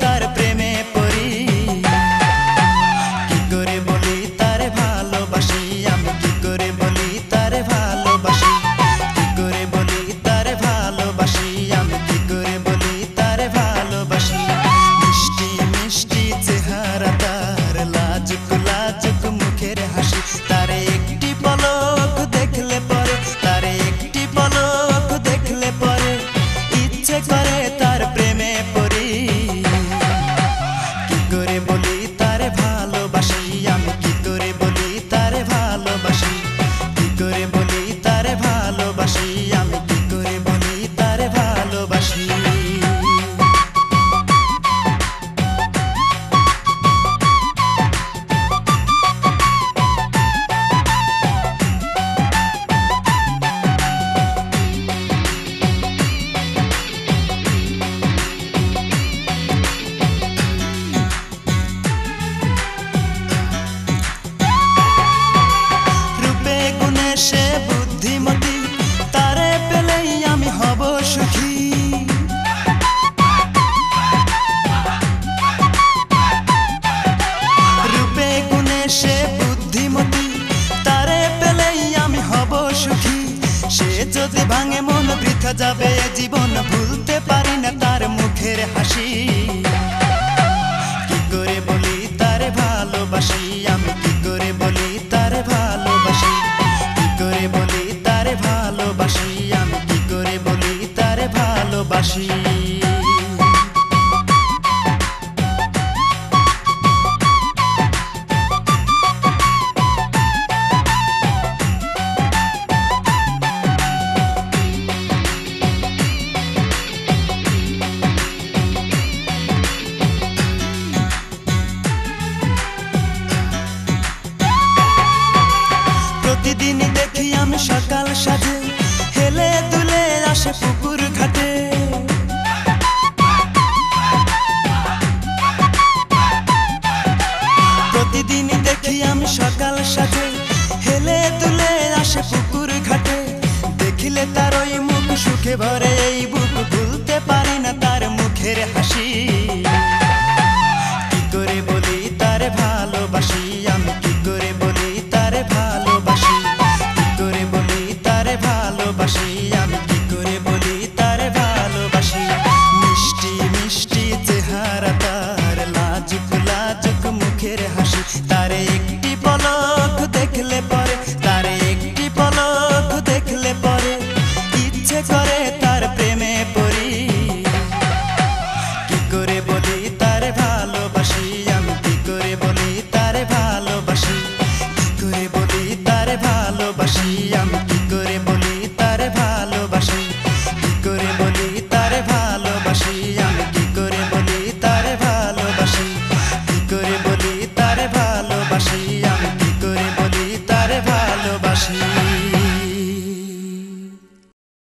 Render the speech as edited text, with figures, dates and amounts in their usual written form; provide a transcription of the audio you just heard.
তার প্রেমে পড়ি। কি করে বলি তারে ভালোবাসি, আমি কি করে বলি তারে ভালোবাসি, কি করে বলি তারে ভালোবাসি, আমি কি করে বলি তারে ভালোবাসি। মিষ্টি মিষ্টি চেহারা তার, লাজুক লাজুক মুখের হাসি, তারে একটি পলক দেখলে পরে, তারে একটি পলক দেখলে পরে ইচ্ছে করে তার প্রেমে পড়ি। কি করে বলি তারে ভালোবাসি, আমি কি করে বলি তারে ভালোবাসি, কি করে বলি তারে ভালোবাসি, আমি কি করে বলি তারে ভালোবাসি। সে বুদ্ধিমতী, তারে পেলেই আমি হব সুখী। রূপে গুণে সে বুদ্ধিমতী, তারে পেলেই আমি হব সুখী। সে যদি ভাঙে মন বৃথা যাবে জীবন, ভুলতে পারি না তার মুখের হাসি। কি করে বলি তারে ভালোবাসি, আমি কি করে বলি তারে ভালোবাসি, কি করে বলি তারে ভালোবাসি, আমি কি করে বলি তারে ভালোবাসি। প্রতিদিন দেখি আমি সকাল সাজে হেলে দুলে আসে পুকুর ঘাটে। প্রতিদিন দেখি আমি সকাল সাজে হেলে দুলে আসে পুকুর ঘাটে। দেখিলে তার ওই মুখ সুখে ভরে এই বুক, ভুলতে পারি না তার মুখের হাসি। কি করে বলি তারে ভালোবাসি, আমি কি করে বলি তারে ভালোবাসি, কি করে বলি তারে ভালোবাসি, আমি কি করে বলি তারে ভালোবাসি। মিষ্টি মিষ্টি চেহারা তার, লাজুক লাজুক মুখের হাসি, তারে একটি পলক দেখলে পরে, তারে একটি পলক দেখলে পরে ইচ্ছে করে তার প্রেমে পড়ি। কি করে বলি তারে ভালোবাসি, আমি কি করে বলি তারে ভালোবাসি, কি করে বলি তারে ভালোবাসি, আমি কি করে বলি তারে ভালোবাসি, কি করে বলি তারে ভালোবাসি, আমি কি করে বলি তারে ভালোবাসি, কি করে বলি তারে ভালোবাসি, আমি কি করে বলি তারে ভালোবাসি।